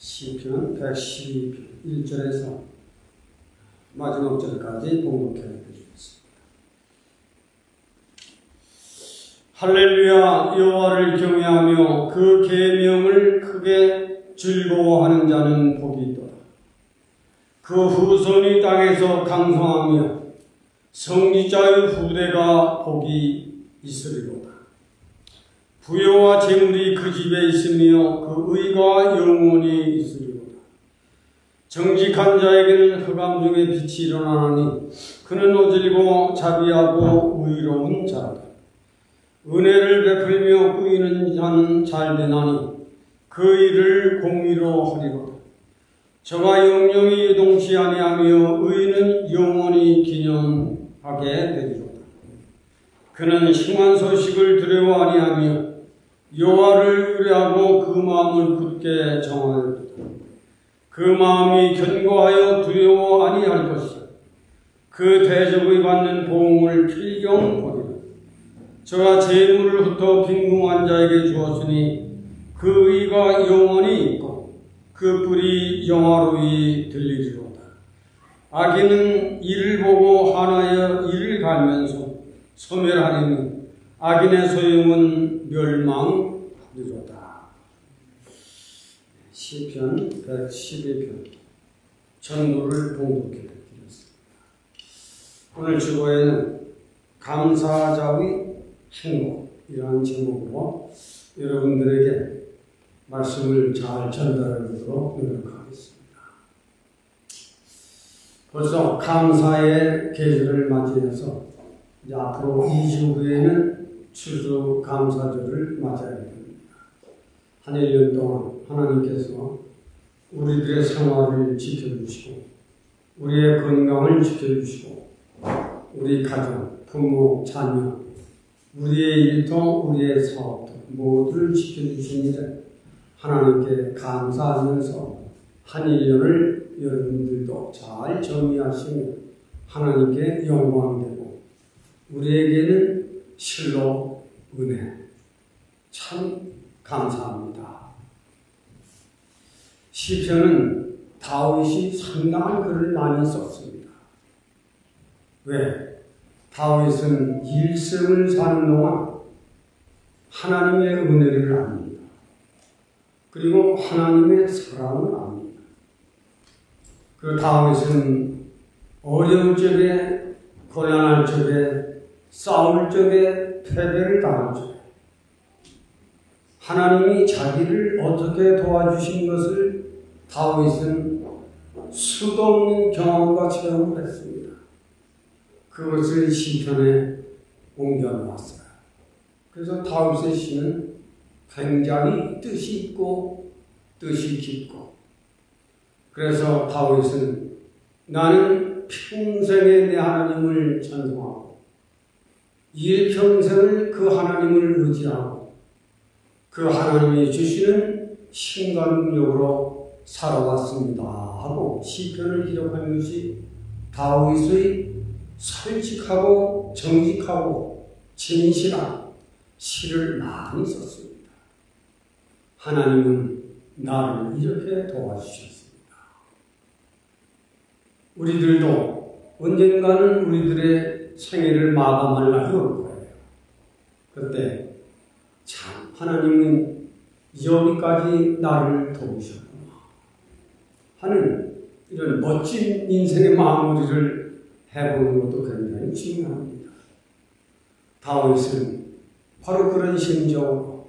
시편 112편 1절에서 마지막 절까지 봉독해 드리겠습니다. 할렐루야. 여호와를 경외하며 그 계명을 크게 즐거워하는 자는 복이 있도다. 그 후손이 땅에서 강성하며 성지자의 후대가 복이 있으리로다. 부여와 재물이 그 집에 있으며 그 의가 영원히 있으리로다. 정직한 자에게는 흑암 중에 빛이 일어나니 그는 어질고 자비하고 의로운 자다. 은혜를 베풀며 꾸이는 자는 잘 되나니 그 일을 공의로 하리로다. 저가 영영이 유동치 아니하며 의는 영원히 기념하게 되리로다. 그는 심한 소식을 두려워 아니하며 여호와를 의뢰하고 그 마음을 굳게 정하였도다. 그 마음이 견고하여 두려워 아니할 것이다. 그 대적의 받는 보응을 필경 보리라. 저가 재물을 흩어 빈궁한 자에게 주었으니 그 의가 영원히 있고 그 뿔이 영화로이 들리리로다. 악인은 이를 보고 하나여 이를 갈면서 소멸하리니 악인의 소용은 멸망하리로다. 시편 112편 전도를 봉독해 드렸습니다. 오늘 주보에는 감사자의 행복이라는 제목으로 여러분들에게 말씀을 잘 전달하도록 노력하겠습니다. 벌써 감사의 계절을 맞이해서 이제 앞으로 2주 후에는 추수감사절을 맞이하게 됩니다. 한 1년 동안 하나님께서 우리들의 생활을 지켜주시고 우리의 건강을 지켜주시고 우리 가정, 부모, 자녀, 우리의 일터, 우리의 사업도 모두를 지켜주신 일에 하나님께 감사하면서 한 1년을 여러분들도 잘 정리하시며 하나님께 영광되고 우리에게는 실로 은혜. 참 감사합니다. 시편은 다윗이 상당한 글을 많이 썼습니다. 왜? 다윗은 일생을 사는 동안 하나님의 은혜를 압니다. 그리고 하나님의 사랑을 압니다. 그 다윗은 어려운 적에, 곤란할 적에, 싸울 적에, 패배를 당할 적에 하나님이 자기를 어떻게 도와주신 것을 다윗은 수도 없는 경험과 체험을 했습니다. 그것을 시편에 옮겨놓았어요. 그래서 다윗의 시는 굉장히 뜻이 있고 뜻이 깊고, 그래서 다윗은 나는 평생에 내 하나님을 찬송하고 일평생을 그 하나님을 의지하고 그 하나님이 주시는 힘과 능력으로 살아왔습니다 하고 시편을 기록한 것이 다윗의 솔직하고 정직하고 진실한 시를 많이 썼습니다. 하나님은 나를 이렇게 도와주셨습니다. 우리들도 언젠가는 우리들의 생애를 마감할 날이 올 거예요. 그때 참 하나님은 여기까지 나를 도우셨구나 하는 이런 멋진 인생의 마무리를 해보는 것도 굉장히 중요합니다. 다윗은 바로 그런 심정으로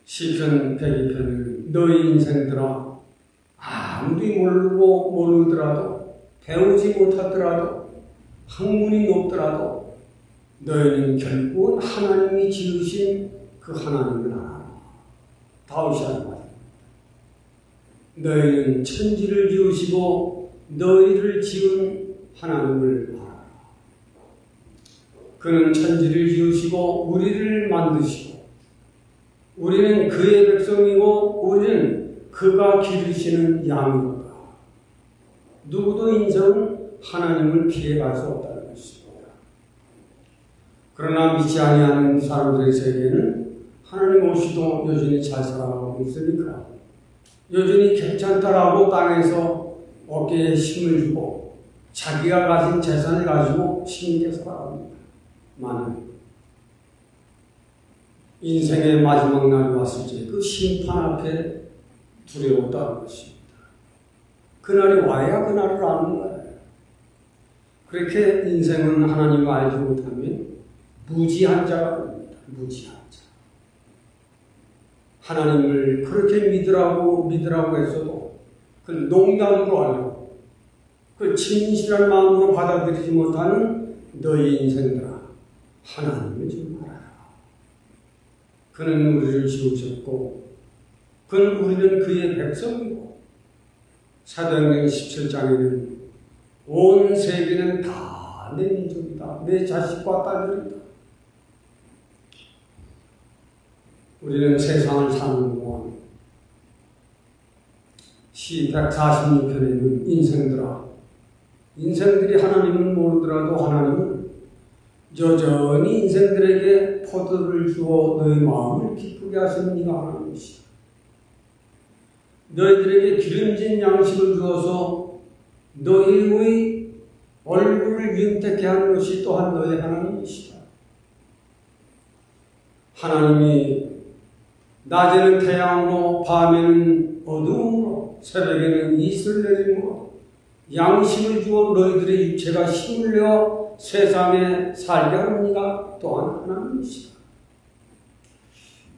시편 102편을 너희 인생들아 아무리 모르더라도 배우지 못하더라도 학문이 높더라도 너희는 결국은 하나님이 지으신 그 하나님을 알아. 다윗이 하는 말입니다. 너희는 천지를 지으시고 너희를 지은 하나님을 알아. 그는 천지를 지으시고 우리를 만드시고 우리는 그의 백성이고 우리는 그가 기르시는 양이로다. 누구도 인생은 하나님을 피해갈 수 없다는 것입니다. 그러나 믿지 아니하는 사람들의 세계는 하나님 없이도 여전히 잘 살아가고 있으니까 여전히 괜찮다라고 땅에서 어깨에 힘을 주고 자기가 가진 재산을 가지고 힘있게 살아갑니다. 많은 인생의 마지막 날이 왔을 때 그 심판 앞에 두려웠다는 것입니다. 그날이 와야 그날을 아는 거예요. 그렇게 인생은 하나님을 알지 못하면 무지한 자가 됩니다. 무지한 자. 하나님을 그렇게 믿으라고 했어도 그걸 농담으로 알고 그걸 진실한 마음으로 받아들이지 못하는 너희 인생들아, 하나님을 좀 알아라. 그는 우리를 지으셨고 우리는 그의 백성이고 사도행전 17장에는 온 세계는 다 내 민족이다. 내 자식과 딸들이다. 우리는 세상을 사는 동안 시 146편에는 인생들이 하나님을 모르더라도 하나님은 여전히 인생들에게 포도를 주어 너희 마음을 기쁘게 하시는 이가 하나님이시다. 너희들에게 기름진 양식을 주어서 너희의 얼굴을 윤택케 하는 것이 또한 너희 하나님이시다. 하나님이 낮에는 태양으로 밤에는 어두움으로 새벽에는 이슬을 내림으로 양식을 주어 너희들의 육체가 힘을 내어 세상에 살게 하는 이가 또한 하나님이시다.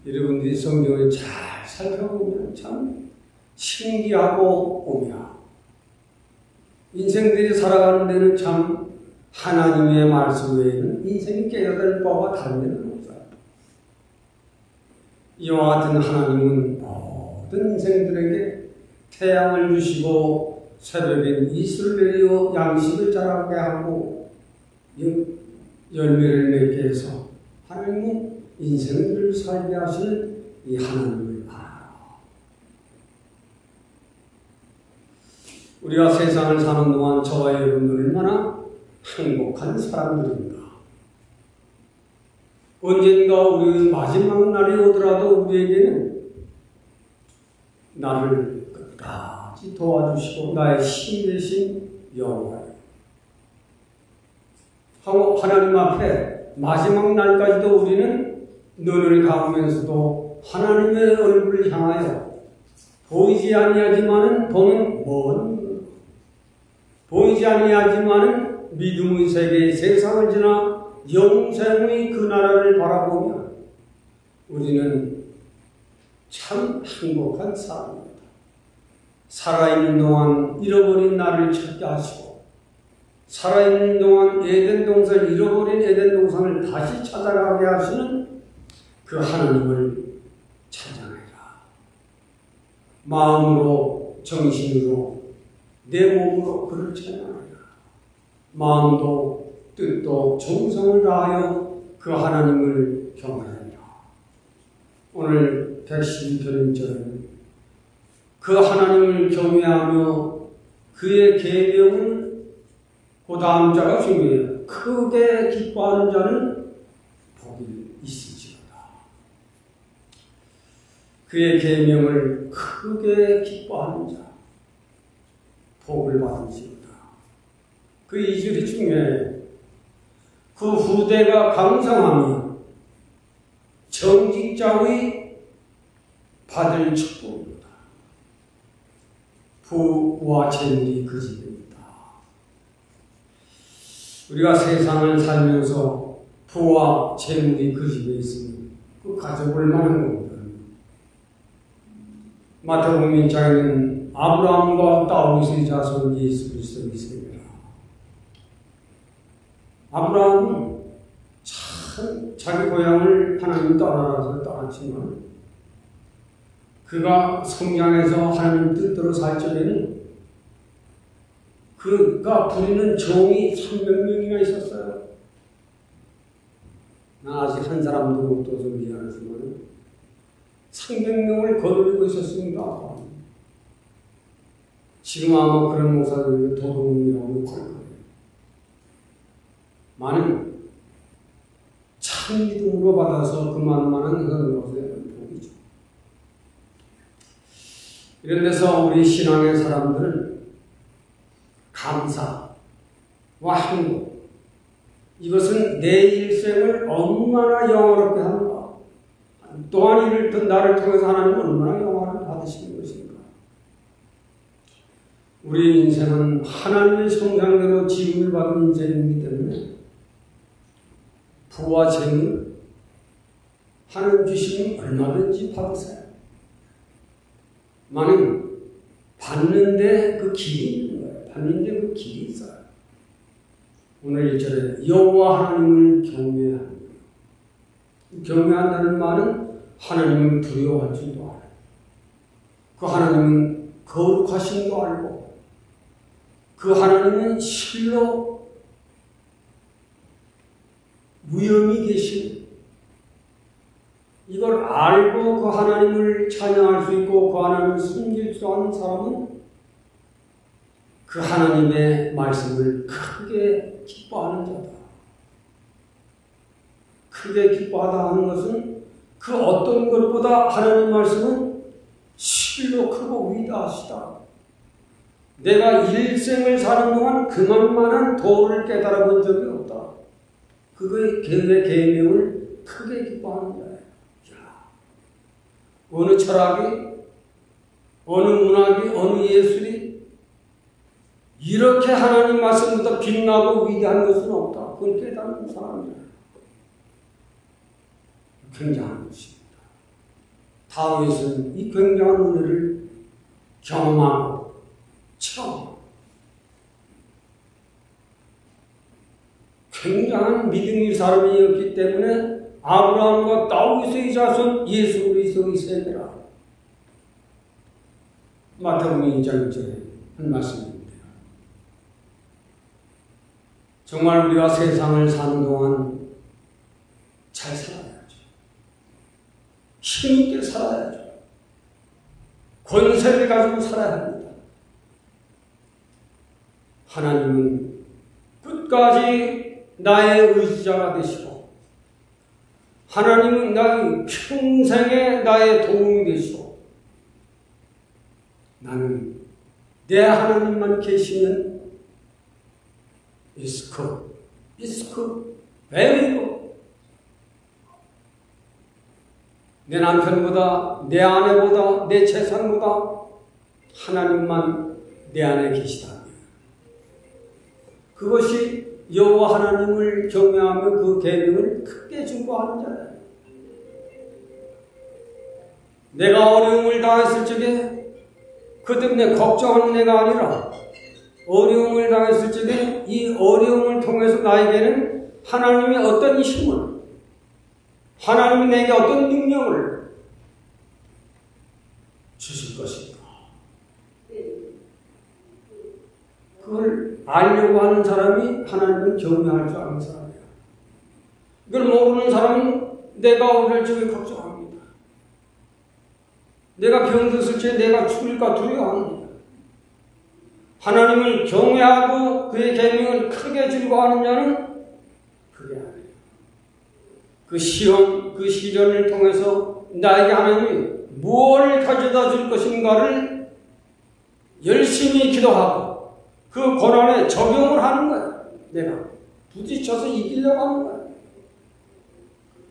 여러분들이 성경을 잘 살펴보면 참 신기하고 오묘. 인생들이 살아가는 데는 참 하나님의 말씀 외에는 인생이 깨어날 바와 다른 데는 없어요. 이와 같은 하나님은 모든 인생들에게 태양을 주시고 새벽엔 이슬을 내려 양식을 자라게 하고 열매를 맺게 해서 하나님은 인생들을 살게 하시는 이 하나님을 알아요. 우리가 세상을 사는 동안 저와 여러분은 얼마나 행복한 사람들입니다. 언젠가 우리 마지막 날이 오더라도 우리에게는 나를 끝까지 도와주시고 나의 힘 되신 여호와예요. 하나님 앞에 마지막 날까지도 우리는 눈을 감으면서도 하나님의 얼굴을 향하여 보이지 아니하지만은 보는 먼 보이지 아니하지만은 믿음의 세계 세상을 지나 영생의 그 나라를 바라보며 우리는 참 행복한 사람입니다. 살아있는 동안 잃어버린 나를 찾게 하시고 살아있는 동안 에덴 동산을 잃어버린 에덴 동산을 다시 찾아가게 하시는 그 하나님을 찬양해라. 마음으로 정신으로 내 몸으로 그를 찬양하라. 마음도 뜻도 정성을 다하여 그 하나님을 경외하라. 오늘 112편 1절은 그 하나님을 경외하며 그의 계명을 그 다음 자가 중요해요. 크게 기뻐하는 자는 복이 있을지어다. 그의 계명을 크게 기뻐하는 자 복을 받을지어다. 그 2절이 중요해요. 그 후대가 강성하며 정직자의 받을 축복입니다. 부와 재물이 그 집입니다. 우리가 세상을 살면서 부와 재물이 그 집에 있으면 그 가져볼 만한 겁니다. 마태복음 1장에는 아브라함과 다윗의 자손 예수 그리스도의 세계라. 아브라함은 참 자기 고향을 하나님 떠나서 떠났지만 그가 성장해서 하나님 뜻대로 살 적에는 그가 부리는 종이 300명이나 있었어요. 나 아직 한 사람도 못 둬서 미안하지만 300명을 거느리고 있었습니다. 지금 아마 그런 목사들이 도둑이라고 걸 거예요. 많은 참 믿음으로 받아서 그만한 그런 것에 복이죠. 이런 데서 우리 신앙의 사람들은 감사와 행복, 이것은 내 일생을 얼마나 영화롭게 하는가, 또한 나를 통해서 하나님은 얼마나 영화를 받으시는 것인가. 우리 인생은 하나님의 형상대로 지음을 받은 인생이기 때문에 부와 재물 하나님 주시면 얼마든지 받으세요. 만약 받는데 그 길이 있는 거예요. 받는데 그 길이 있어요. 오늘 1절에 여호와 하나님을 경외하는 거예요. 경외한다는 말은 하나님을 두려워할 줄도 알아요. 그 하나님은 거룩하심도 알고, 그 하나님은 실로 무염이 계신, 이걸 알고 그 하나님을 찬양할 수 있고 그 하나님을 숨길 수 있는 사람은 그 하나님의 말씀을 크게 기뻐하는 자다. 크게 기뻐하다 하는 것은 그 어떤 것보다 하나님의 말씀은 실로 크고 위대하시다. 내가 일생을 사는 동안 그만한 도를 깨달아 본 적이 없다. 그거의 계명을 크게 기뻐하는 자예요. 어느 철학이, 어느 문학이, 어느 예술이 이렇게 하나님 말씀보다 빛나고 위대한 것은 없다. 그걸 깨닫는 사람이에요. 굉장한 것입니다. 다윗은 이 굉장한 은혜를 경험하고 처음 굉장한 믿음의 사람이었기 때문에 아브라함과 다윗의 자손 예수 그리스도의 세대라. 마태복음 2장 1절에 한 말씀입니다. 정말 우리가 세상을 사는 동안 잘 살아야죠. 힘있게 살아야죠. 권세를 가지고 살아야 합니다. 하나님은 끝까지 나의 의지자가 되시고, 하나님은 나의 평생에 나의 도움이 되시고, 나는 내 하나님만 계시면 it's good, very good. 내 남편보다, 내 아내보다, 내 재산보다 하나님만 내 안에 계시다. 그것이 여호와 하나님을 경외하며 그 계명을 크게 증거하는 자예요. 내가 어려움을 당했을 적에 그 때문에 걱정하는 내가 아니라, 어려움을 당했을 적에 이 어려움을 통해서 나에게는 하나님의 어떤 힘을, 하나님이 내게 어떤 능력을 주실 것인가, 그걸 알려고 하는 사람이 하나님을 경외할 줄 아는 사람이야. 이걸 모르는 사람은 내가 어릴 적에 걱정합니다. 내가 병들었을 때 내가 죽을까 두려워합니다. 하나님을 경외하고 그의 계명을 크게 즐거워하는 자는 그게 아니에요. 그 시험, 그 시련을 통해서 나에게 하나님이 무엇을 가져다 줄 것인가를 열심히 기도하고 그 고난에 적용을 하는 거야. 내가 부딪혀서 이기려고 하는 거야.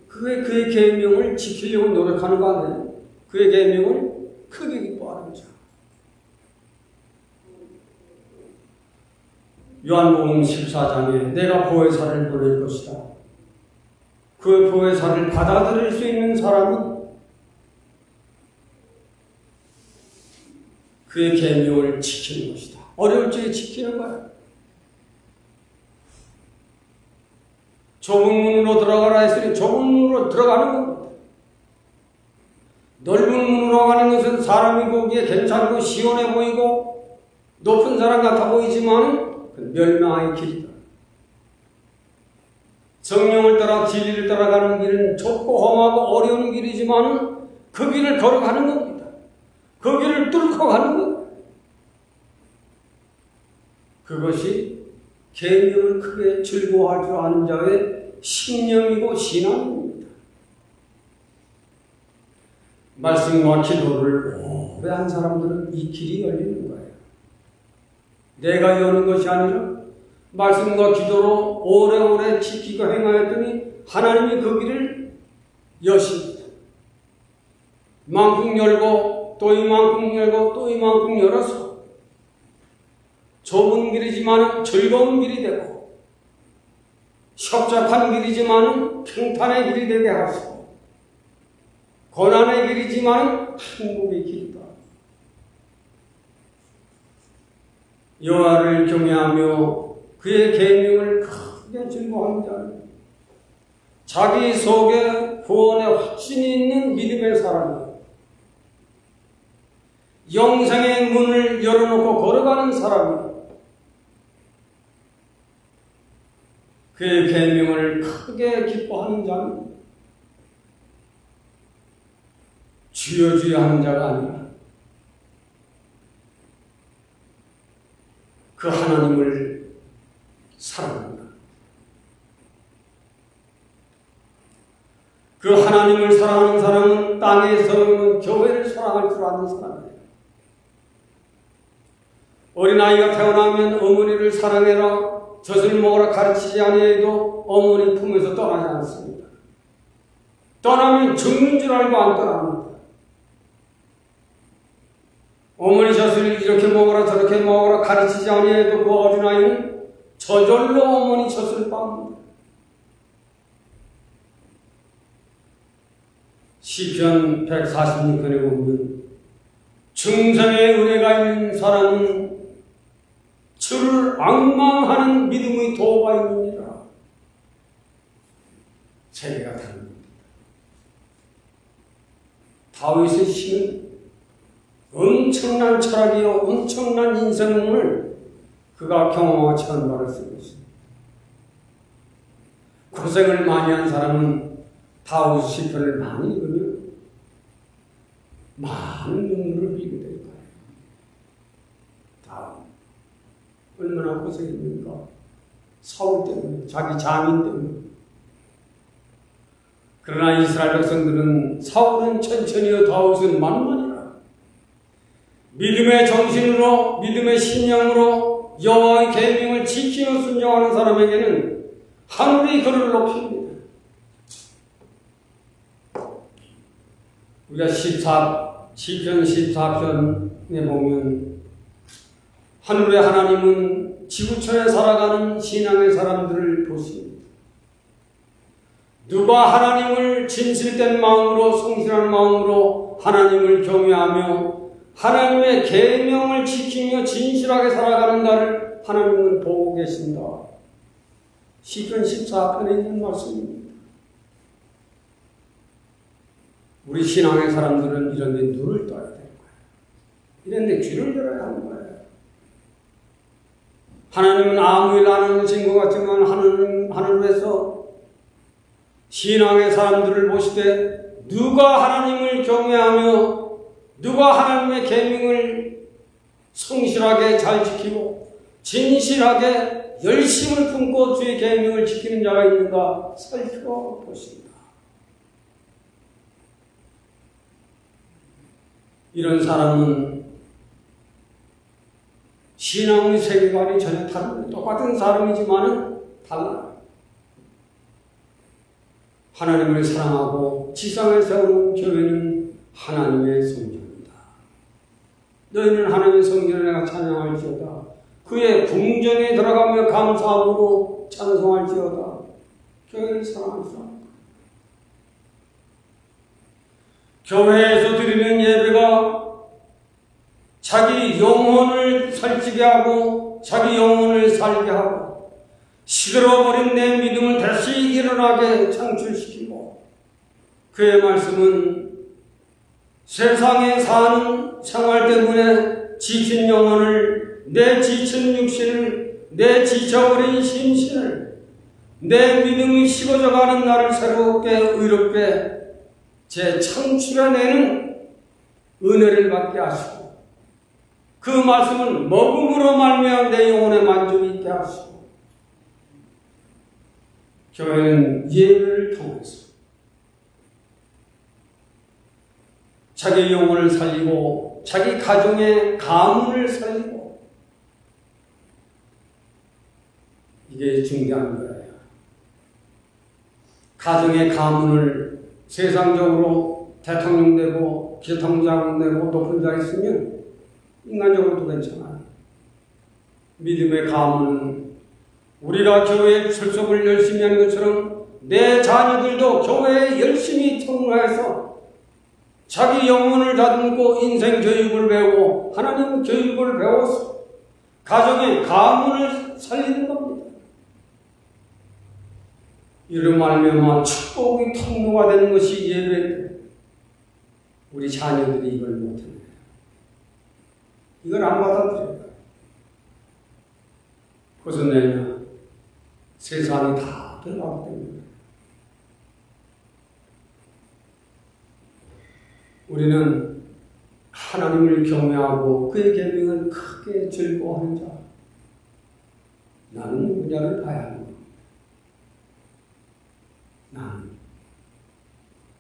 그의 계명을 지키려고 노력하는 거 아니에요. 그의 계명을 크게 기뻐하는 자. 요한복음 14장에 내가 보혜사를 보낼 것이다. 그 보혜사를 받아들일 수 있는 사람은 그의 계명을 지키는 것이다. 어려울 적에 지키는 거야. 좁은 문으로 들어가라 했으니 좁은 문으로 들어가는 겁니다. 넓은 문으로 가는 것은 사람이 보기에 괜찮고 시원해 보이고 높은 사람 같아 보이지만 멸망의 길이다. 성령을 따라 진리를 따라가는 길은 좁고 험하고 어려운 길이지만 그 길을 걸어가는 겁니다. 그 길을 뚫고 가는 겁니다. 그것이 계명을 크게 즐거워할 줄 아는 자의 신념이고 신앙입니다. 말씀과 기도를 노래한 사람들은 이 길이 열리는 거예요. 내가 여는 것이 아니라 말씀과 기도로 오래오래 지키고 행하였더니 하나님이 그 길을 여십니다. 이만큼 열고 또 이만큼 열고 또 이만큼 열어서 좁은 길이지만 즐거운 길이 되고 협착한 길이지만 평탄의 길이 되게 하시고 고난의 길이지만 행복의 길이다. 여호와를 경외하며 그의 계명을 크게 즐거워하는 자는 자기 속에 구원의 확신이 있는 믿음의 사람이에요. 영생의 문을 열어놓고 걸어가는 사람이에요. 그의 계명을 크게 기뻐하는 자는 주여 주여 하는 자가 아니라 그 하나님을 사랑한다. 그 하나님을 사랑하는 사람은 땅에서 교회를 사랑할 줄 아는 사람이에요. 어린아이가 태어나면 어머니를 사랑해라, 젖을 먹으라 가르치지 아니해도 어머니 품에서 떠나지 않습니다. 떠나면 죽는 줄 알고 안 떠납니다. 어머니 젖을 이렇게 먹으라 저렇게 먹으라 가르치지 아니해도 그 어린아이는 저절로 어머니 젖을 빱니다. 시편 146편에 보면 중생의 은혜가 있는 사람은 주를 앙망하는 믿음의 도가 있느니라. 세계가 다릅니다. 다윗의 시는 엄청난 철학이요 엄청난 인생을 그가 경험하고 처한 바를 쓰고 있습니다. 고생을 많이 한 사람은 다윗 시편을 많이 읽으면 많은 눈물을 흘리게 될 거예요. 다윗 얼마나 고생했습니까? 사울 때문에, 자기 자민 때문에. 그러나 이스라엘 백성들은 사울은 천천히요 다윗은 만만이라. 믿음의 정신으로 믿음의 신령으로 여호와의 계명을 지키며 순종하는 사람에게는 하늘이 그를 높입니다. 우리가 시편 14편에 보면 하늘의 하나님은 지구촌에 살아가는 신앙의 사람들을 보십니다. 누가 하나님을 진실된 마음으로 성실한 마음으로 하나님을 경외하며 하나님의 계명을 지키며 진실하게 살아가는가를 하나님은 보고 계신다. 시편 14편에 있는 말씀입니다. 우리 신앙의 사람들은 이런 데 눈을 떠야 되는 거예요. 이런 데 귀를 열어야 하는 거예요. 하나님은 아무 일 안 하신 것 같지만 하늘에서 신앙의 사람들을 보시되 누가 하나님을 경외하며 누가 하나님의 계명을 성실하게 잘 지키고 진실하게 열심을 품고 주의 계명을 지키는 자가 있는가 살펴보십니다. 이런 사람은 신앙의 세계관이 전혀 다릅니다. 똑같은 사람이지만은 달라요. 하나님을 사랑하고 지상에 세우는 교회는 하나님의 성전이다. 너희는 하나님의 성전을 내가 찬양할지어다. 그의 궁전에 들어가며 감사함으로 찬송할지어다. 교회를 사랑할 사람. 교회에서 드리는 예배가 자기 영혼을 살찌게 하고 자기 영혼을 살게 하고 시들어버린 내 믿음을 다시 일어나게 창출시키고 그의 말씀은 세상에 사는 생활 때문에 지친 영혼을 내 지친 육신을 내 지쳐버린 심신을 내 믿음이 식어져가는 나를 새롭게 의롭게 재창출해내는 은혜를 받게 하시고 그 말씀은 먹음으로 말미암아 내 영혼에 만족이 있게 하시고 교회는 예배를 통해서 자기 영혼을 살리고 자기 가정의 가문을 살리고, 이게 중요한 거예요. 가정의 가문을 세상적으로 대통령 되고 기통장 되고 높은 자 있으면 인간적으로도 괜찮아요. 믿음의 가문은 우리가 교회에 출석을 열심히 하는 것처럼 내 자녀들도 교회에 열심히 청구해서 자기 영혼을 다듬고 인생 교육을 배우고 하나님 교육을 배워서 가정의 가문을 살리는 겁니다. 이로 말미암아 축복의 통로가 되는 것이 예배인데 우리 자녀들이 이걸 못해요. 이걸 안 받아들여요. 그것은 내냐? 세상이 다 변하기 때문에. 우리는 하나님을 경외하고 그의 계명을 크게 즐거워하는 자. 나는 누구냐를 봐야 하는 겁니다. 나는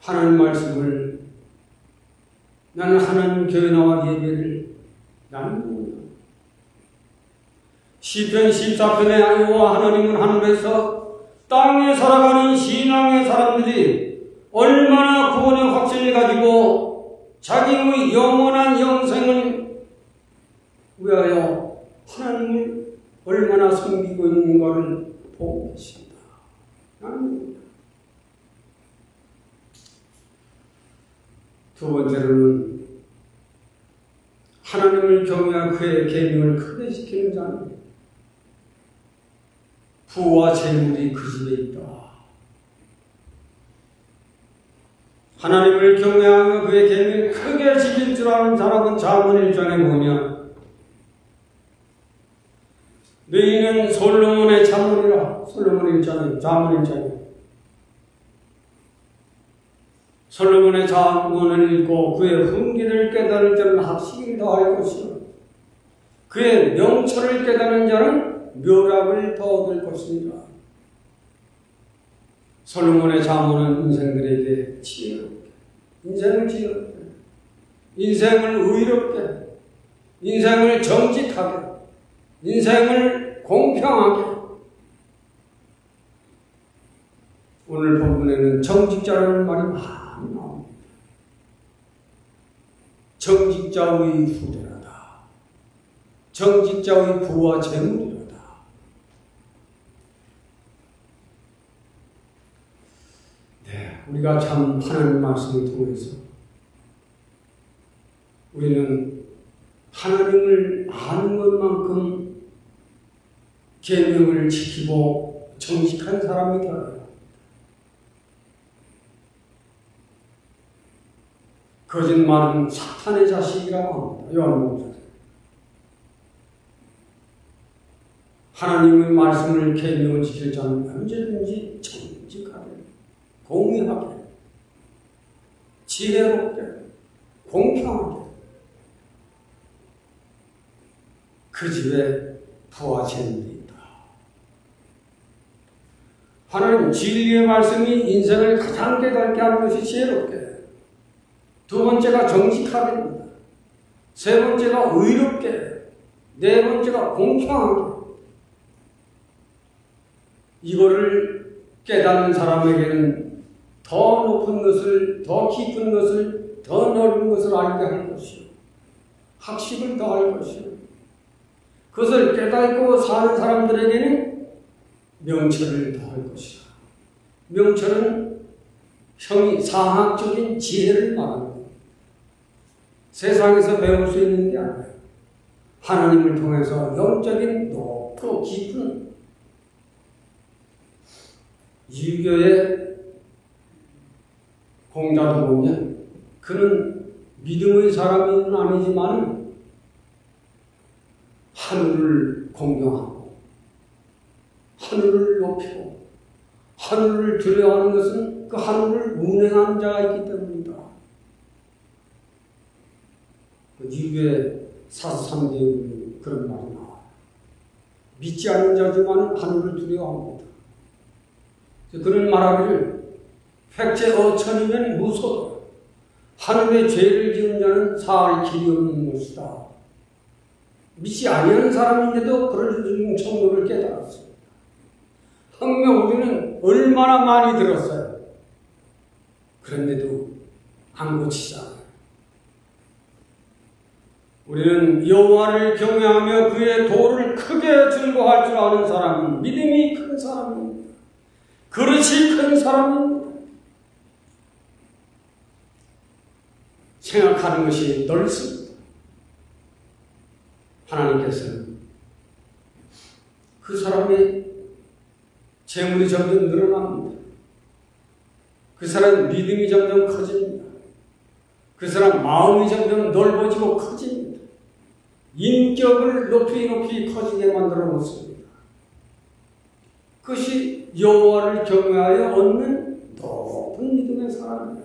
하나님 말씀을, 나는 하나님 교회 나와 예배를, 나는 누구냐. 시편 14편에 여호와 하나님은 하늘에서 땅에 살아가는 신앙의 사람들이 얼마나 구원의 확신을 가지고 자기의 영원한 영생을 위하여 하나님을 얼마나 섬기고 있는가를 보고 계십니다. 두 번째로는 하나님을 경외하고 그의 계명을 크게 지키는 자는 부와 재물이 그 집에 있다. 하나님을 경외하며 그의 계명을 크게 지킬 줄 아는 사람은 잠언 1장에 뭐냐? 너희는 솔로몬의 잠언이라. 솔로몬 1장에, 잠언 1장에. 솔로몬의 잠언을 읽고 그의 훈기를 깨달을 자는 학식을 더할 것이요 그의 명철을 깨달은 자는 묘락을 더 얻을 것이니라. 솔로몬의 잠언은 인생들에게 지혜롭게, 인생을 지혜롭게, 인생을 의롭게, 인생을 정직하게, 인생을 공평하게. 오늘 본문에는 정직자라는 말이 많이 나옵니다. 정직자의 후대라다. 정직자의 부와 재물이라다. 우리가 참 하나님 말씀을 통해서 우리는 하나님을 아는 것만큼 계명을 지키고 정직한 사람이 되어요. 거짓말은 사탄의 자식이라고 합니다. 요한복음. 하나님의 말씀을 계명을 지킬 자는 언제든지 정직하게, 공의하게, 지혜롭게, 공평하게 그 집에 부와 재물이 있다. 하나님 진리의 말씀이 인생을 가장 깨닫게 하는 것이 지혜롭게, 두 번째가 정직하게 됩니다. 세 번째가 의롭게, 네 번째가 공평하게. 이거를 깨닫는 사람에게는 더 높은 것을, 더 깊은 것을, 더 넓은 것을 알게 할 것이요, 학식을 더할 것이요, 그것을 깨닫고 사는 사람들에게는 명철을 더할 것이다. 명철은 사학적인 지혜를 말하는 것. 세상에서 배울 수 있는 게 아니에요. 하나님을 통해서 영적인 높고 깊은 유교의 공자도 보면 그는 믿음의 사람은 아니지만 하늘을 공경하고 하늘을 높이고 하늘을 두려워하는 것은 그 하늘을 운행하는 자가 있기 때문이다. 그 유교의 사삼대의 그런 말이 나와요. 믿지 않는 자지만 하늘을 두려워합니다. 그는 말하기를 획제 어천이면 무소도 하늘에 죄를 지은 자는 사할 길이 없는 것이다. 믿지 아니하는 사람인데도 그런 정도를 깨달았습니다. 항상 우리는 얼마나 많이 들었어요. 그런데도 안 고치잖아요. 우리는 여호와를 경외하며 그의 도를 크게 즐거워할 줄 아는 사람은 믿음이 큰 사람입니다. 그릇이 큰 사람입니다. 생각하는 것이 넓습니다. 하나님께서는 그 사람의 재물이 점점 늘어납니다. 그 사람 믿음이 점점 커집니다. 그 사람 마음이 점점 넓어지고 커집니다. 인격을 높이 커지게 만들어 놓습니다. 그것이 여호와를 경외하여 얻는 높은 믿음의 사람입니다.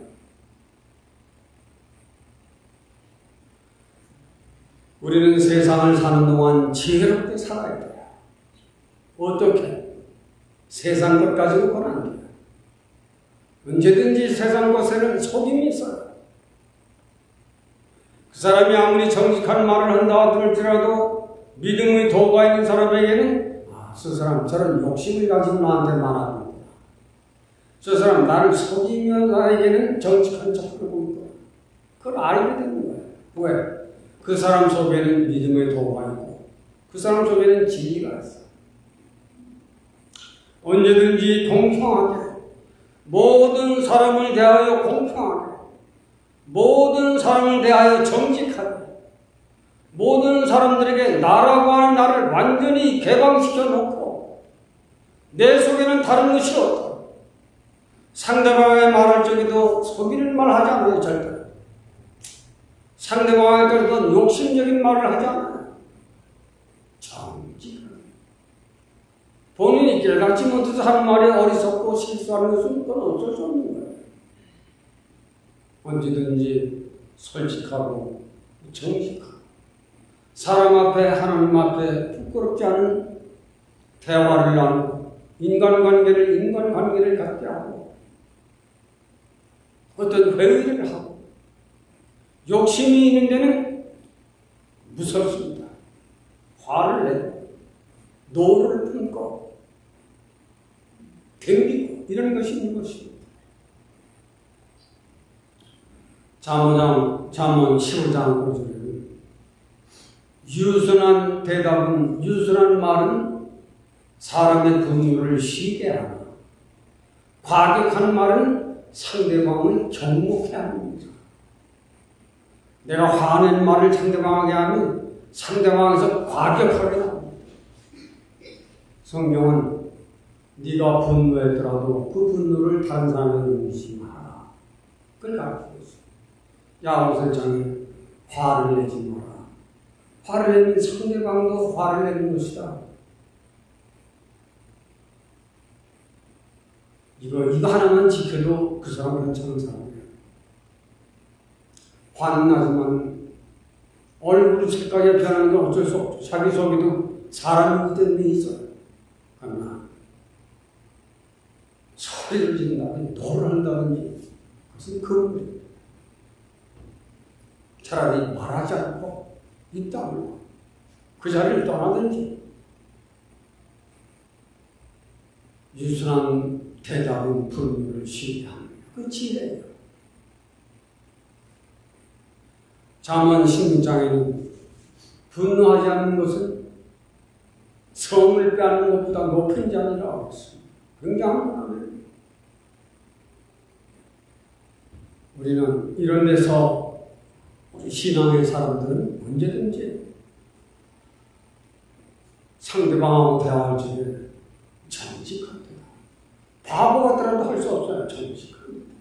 우리는 세상을 사는 동안 지혜롭게 살아야 돼요. 어떻게? 세상 것 가지고는 안 돼요. 언제든지 세상 것에는 속임이 있어요. 그 사람이 아무리 정직한 말을 한다 할지라도 믿음의 도가 있는 사람에게는 저 사람 저런 욕심을 가지고 나한테 말하는구나. 저 사람 나를 속이면 나에게는 정직한 척하고 있구나. 그걸 알게 되는 거예요. 왜? 그 사람 속에는 믿음의 도가 있고 그 사람 속에는 진리가 있어요. 언제든지 공평하게 모든 사람을 대하여 공평하게 모든 사람을 대하여 정직하게 모든 사람들에게 나라고 하는 나를 완전히 개방시켜 놓고 내 속에는 다른 것이 없다. 상대방의 말할 적에도 속이는 말 하지 않아요. 절대. 상대방에 대해서 욕심적인 말을 하지 않아요. 정직하게. 본인이 깨닫지 못해서 하는 말이 어리석고 실수하는 것은 그건 어쩔 수 없는 거예요. 언제든지 솔직하고 정직하고 사람 앞에 하나님 앞에 부끄럽지 않은 대화를 나누고 인간관계를 갖게 하고 어떤 회의를 하고 욕심이 있는 데는 무섭습니다. 화를 내고 노를 품고 덤비고 이런 것이 있는 것입니다. 잠언 15장 5절에는 유순한 대답은 유순한 말은 사람의 분노를 쉬게 하나 과격한 말은 상대방을 경목해 합니다. 내가 화낸 말을 상대방에게 하면 상대방에서 과격하게 합니다. 성경은 네가 분노했더라도 그 분노를 다른 사람에게 의심하라. 그걸 가르치고 있습니다. 야고보서장에 화를 내지 마라. 화를 내면 상대방도 화를 내는 것이다. 이거 하나만 지켜도 그 사람은 괜찮은 사람이에요. 화는 나지만 얼굴 색깔이 변하는 건 어쩔 수 없죠. 자기 속에도 사람이기 때문에 있어요. 그러나 소리를 지른다든지 노를 한다든지 그것은 그분들이에요. 차라리 말하지 않고 입다물고 그 자리를 떠나든지 유순한 대답은 분노를 쉬게 합니다. 그 지혜예요. 잠언 16장에는 분노하지 않는 것은 성을 빼앗는 것보다 높은 자니라고 했습니다. 굉장한 말이에요. 우리는 이런 데서 우리 신앙의 사람들은 언제든지 상대방하고 대화할 적에 정직합니다. 바보 같더라도 할 수 없어요. 정직합니다.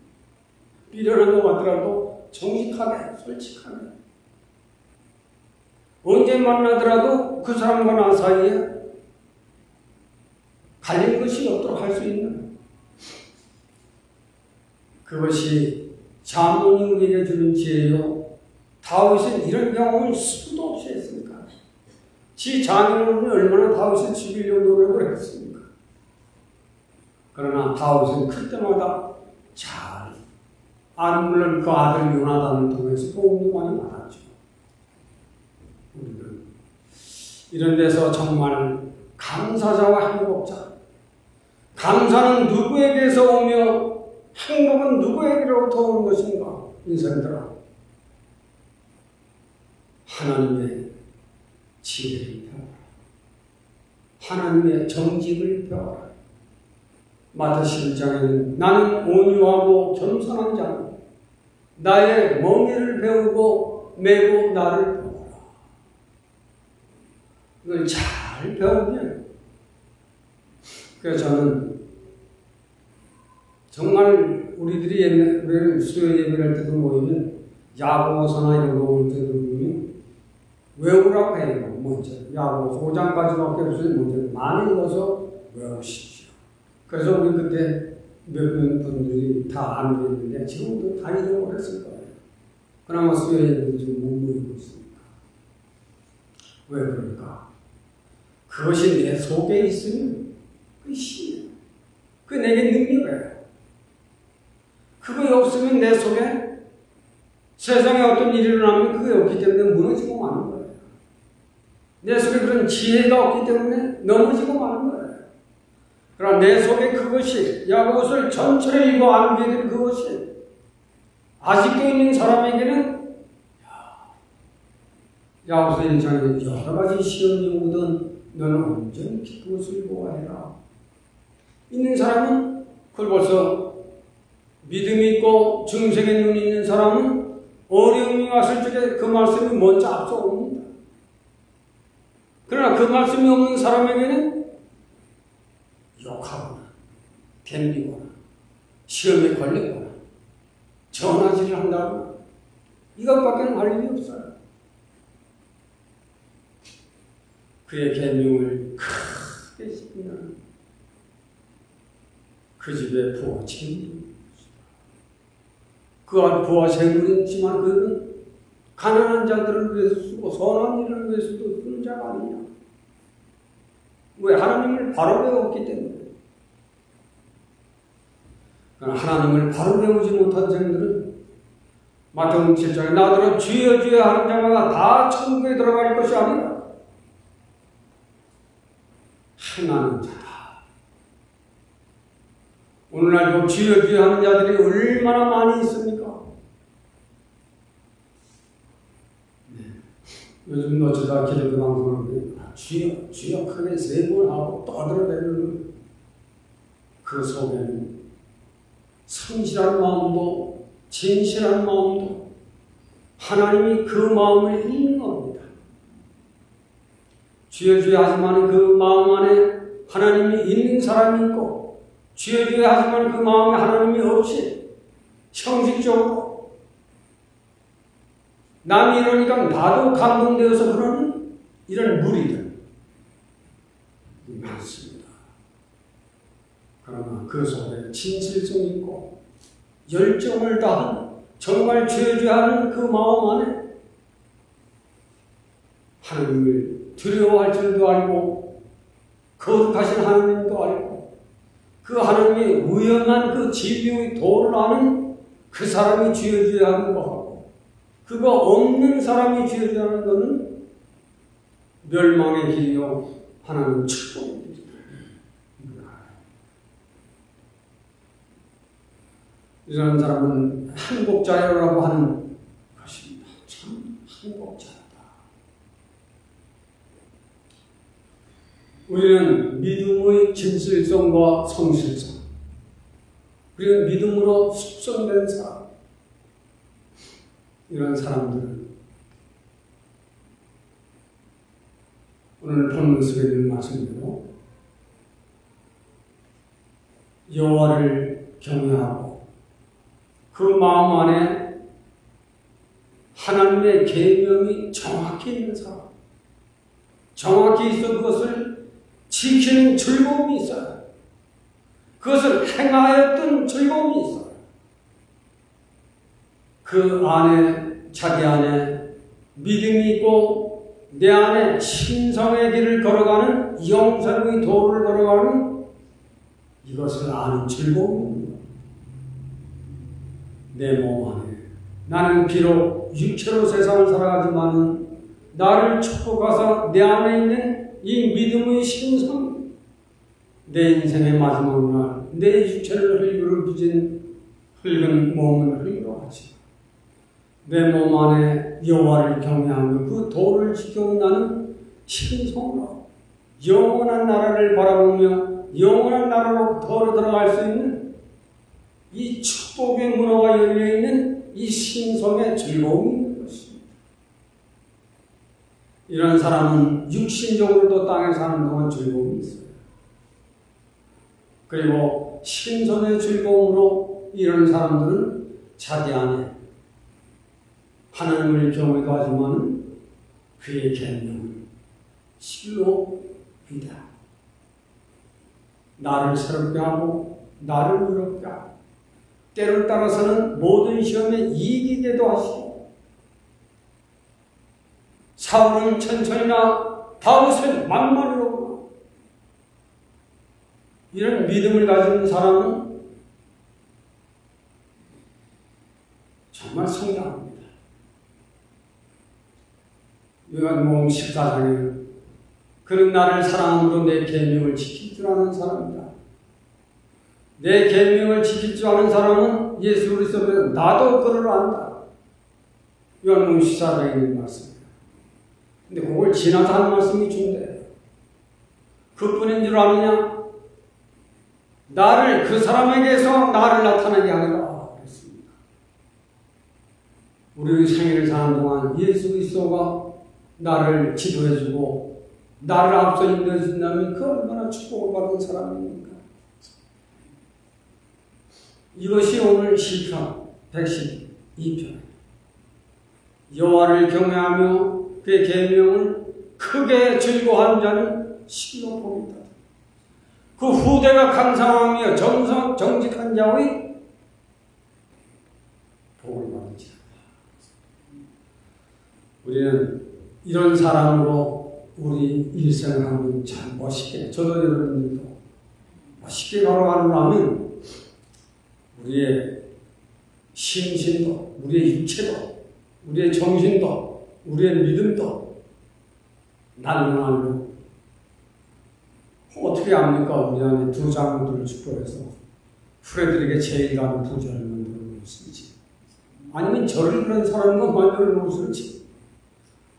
미련한 것 같더라도 정직하게, 솔직하게. 언제 만나더라도 그 사람과 나 사이에 갈린 것이 없도록 할 수 있는 그것이 잠언이 우리에게 주는 지혜요. 다윗은 이런 경험을 수도 없이 했습니까? 지 자녀는 얼마나 다윗을 죽이려고 노력을 했습니까? 그러나 다윗은 클 때마다 잘 물론 그 아들 요나단을 통해서 도움도 많이 받았죠. 우리는 이런 데서 정말 감사자와 행복자. 감사는 누구에게서 오며 행복은 누구에게로부터 오는 것인가? 인생들아, 하나님의 지혜를 배워라. 하나님의 정직을 배워라. 마태복음 7장에는 나는 온유하고 겸손한 자는 나의 멍에를 배우고 매고 나를 배워라. 이걸 잘 배우면, 그래서 저는 정말 우리들이 옛날에 수요 예배할 때도 모이면 야고보서나 이런 거 올 때도 보면 외우라고 해요. 먼저 야고보서 5장까지밖에 없으니 먼저 많이 읽어서 외우십시오. 그래서 우리 그때 몇몇 분들이 다 안 됐는데 지금도 다 잃어버렸을 거예요. 그나마 수요 예배도 지금 못 모이고 있으니까. 왜 그럴까? 그것이 내 속에 있으면 그 힘이에요. 그 내게 능력이에요. 그거 없으면 내 속에 세상에 어떤 일이 일어나면 그게 없기 때문에 무너지고 마는 거예요. 내 속에 그런 지혜가 없기 때문에 넘어지고 마는 거예요. 그러나 내 속에 그것이, 야고보서를 전체를 읽어 알게 된 그것이 아직도 있는 사람에게는, 야고보서 1장에 여러 가지 시험이 오거든 너는 온전히 그것을 보아해라. 있는 사람은 그걸 벌써 믿음이 있고 증생의 눈이 있는 사람은 어려움이 왔을 적에 그 말씀이 먼저 앞서옵니다. 그러나 그 말씀이 없는 사람에게는 욕하거나 덤비거나 시험에 걸리거나 전화질을 한다거나 이것밖에는 할 일이 없어요. 그의 계명을 크게 지키면 그 집에 부와 재물이 그 안에 부와 재물이 있지만 그는 가난한 자들을 위해서 쓰고 선한 일을 위해서도 쓰는 자가 아니냐. 왜? 하나님을 바로 배웠기 때문에. 하나님을 바로 배우지 못한 자들은 마태복음 7장에 나더러 주여 주여 하는 자마다 다 천국에 들어갈 것이 아니라 행하는 자다. 오늘날도 주여 주여 하는 자들이 얼마나 많이 있습니까? 네. 요즘 어쩌다 기독교 방송을 보면 주여 주여 크게 3번 하고 떠들어대는 그 속에는 성실한 마음도 진실한 마음도 하나님이 그 마음을 읽는 겁니다. 주여 주여 하지만 그 마음 안에 하나님이 있는 사람이 있고 주여 주여 하지만 그 마음에 하나님이 없이 형식적으로 남이 이러니까 나도 감동되어서 그러는 이런 무리들 많습니다. 그러나 그 속에 진실성이 있고 열정을 다한 정말 주여 주여 하는 그 마음 안에 하나님을 두려워할 줄도 알고 거룩하신 하나님도 알고 그 하나님의 우연한 그 진리의 도를 아는 그 사람이 주여 주여 하는 거하고 그거 없는 사람이 주여 주여 하는 것은 멸망의 길이요 하나님 축복의 길이다. 이런 사람은 행복자라고 하는 것입니다. 참 행복자다. 우리는 믿음의 진실성과 성실성, 그리고 믿음으로 숙성된 사람, 이런 사람들은 오늘 본문 속에 있는 말씀대로 여호와를 경외하고 그 마음 안에 하나님의 계명이 정확히 있는 사람, 정확히 있어 그것을 지키는 즐거움이 있어요. 그것을 행하였던 즐거움이 있어요. 그 안에, 자기 안에 믿음이 있고 내 안에 신성의 길을 걸어가는 영생의 도를 걸어가는 이것을 아는 즐거움입니다. 내 몸 안에 나는 비록 육체로 세상을 살아가지만 나를 축복하사 내 안에 있는 이 믿음의 신성, 내 인생의 마지막 날 내 육체를 흙으로 빚은 흙은 몸을 흙으로 하지 내 몸 안에 여호와를 경외하며 그 도를 지켜온 나는 신성으로 영원한 나라를 바라보며 영원한 나라로 더 들어갈 수 있는 이 축복의 문화가 열려있는 이 신성의 즐거움이 있는 것입니다. 이런 사람은 육신적으로도 땅에 사는 동안 즐거움이 있어요. 그리고 신선의 즐거움으로 이런 사람들은 자기 안에 하나님을 경외도 하지만 그의 계명은 실로이다. 나를 새롭게 하고 나를 의롭게 하고 때를 따라서는 모든 시험에 이기게도 하시고 사울은 천천히나 다윗은 만만히로구나. 이런 믿음을 가진 사람은 정말 성장합니다. 요한복음 14장에 그는 나를 사랑함으로 내 계명을 지킬 줄 아는 사람이다. 내 계명을 지킬 줄 아는 사람은 예수 그리스도를 나도 그를 안다. 요한복음 14장에 있는 말씀이에요. 근데 그걸 지나서 하는 말씀이 중대. 그뿐인 줄 아느냐? 나를 그 사람에게서 나를 나타나게 하리라 그랬습니다. 우리의 생애를 사는 동안 예수 그리스도가 나를 지도해주고 나를 앞서 인도해준다면 그 얼마나 축복을 받은 사람입니까? 이것이 오늘 시편 112편. 여호와를 경외하며 그의 계명을 크게 즐거워하는 자는 실로 복이다. 그 후대가 강상하며 정직한 자의 복을 받으리라. 우리는 이런 사람으로 우리 일생을 한번 참 멋있게, 저도 여러분들도 멋있게 걸어가려면 우리의 심신도, 우리의 육체도, 우리의 정신도, 우리의 믿음도 날로 어떻게 합니까? 우리 안에 두 장로들을 축복해서 프레드릭의 제일 가는 부자를 만들어 놓을지, 아니면 저를 그런 사람과 만들어 놓을지,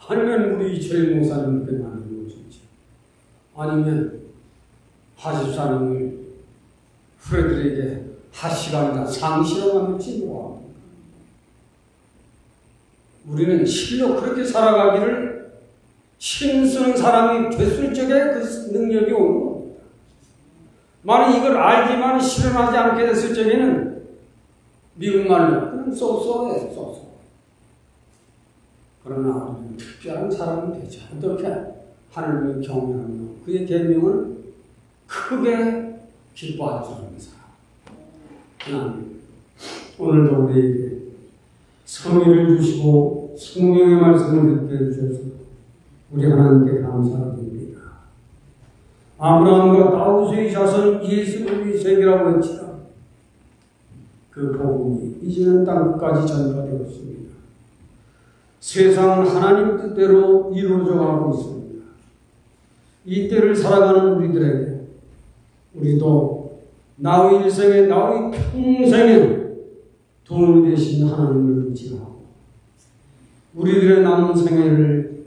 아니면 우리 이철 목사님께 만들어 놓을지, 아니면 하집사님을 프레드릭의 하시간이다 상시로 만들지 뭐합니까? 우리는 실로 그렇게 살아가기를 힘쓰는 사람이 됐을 적에 그 능력이 오는 겁니다. 만약 이걸 알지만 실현하지 않게 됐을 적에는 미국말로 그냥 쏘쏘해 쏘쏘. 그러나 우리는 특별한 사람이 되죠. 어떻게? 하나님을 경외하며 그의 계명을 크게 기뻐할 줄 아는 사람. 하나님, 오늘도 우리에게 성의를 주시고 성령의 말씀을 듣게 해주셔서 우리 하나님께 감사드립니다. 아브라함과 다윗의 자손 예수 그리스도라고 했지만 그 복음이 이제는 땅끝까지 전파되었습니다. 세상은 하나님 뜻대로 이루어져 가고 있습니다. 이 때를 살아가는 우리들에게 우리도 나의 일생에 나의 평생에 도움이 되신 하나님을 의지하고 우리들의 남은 생애를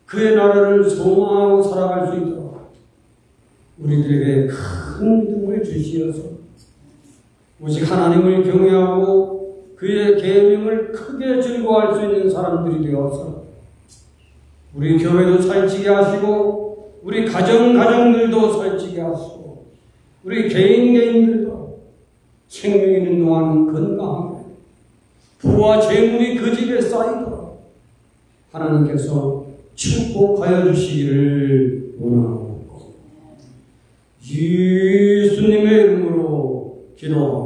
그의 나라를 소망하고 살아갈 수 있도록 우리들에게 큰 믿음을 주시어서 오직 하나님을 경외하고 그의 계명을 크게 즐거워할 수 있는 사람들이 되어서 우리 교회도 살찌게 하시고 우리 가정들도 살찌게 하시고 우리 개인들도 생명 있는 동안 건강하게 부와 재물이 그 집에 쌓이도록 하나님께서 축복하여 주시기를 원하옵고 예수님의 이름으로 기도합니다.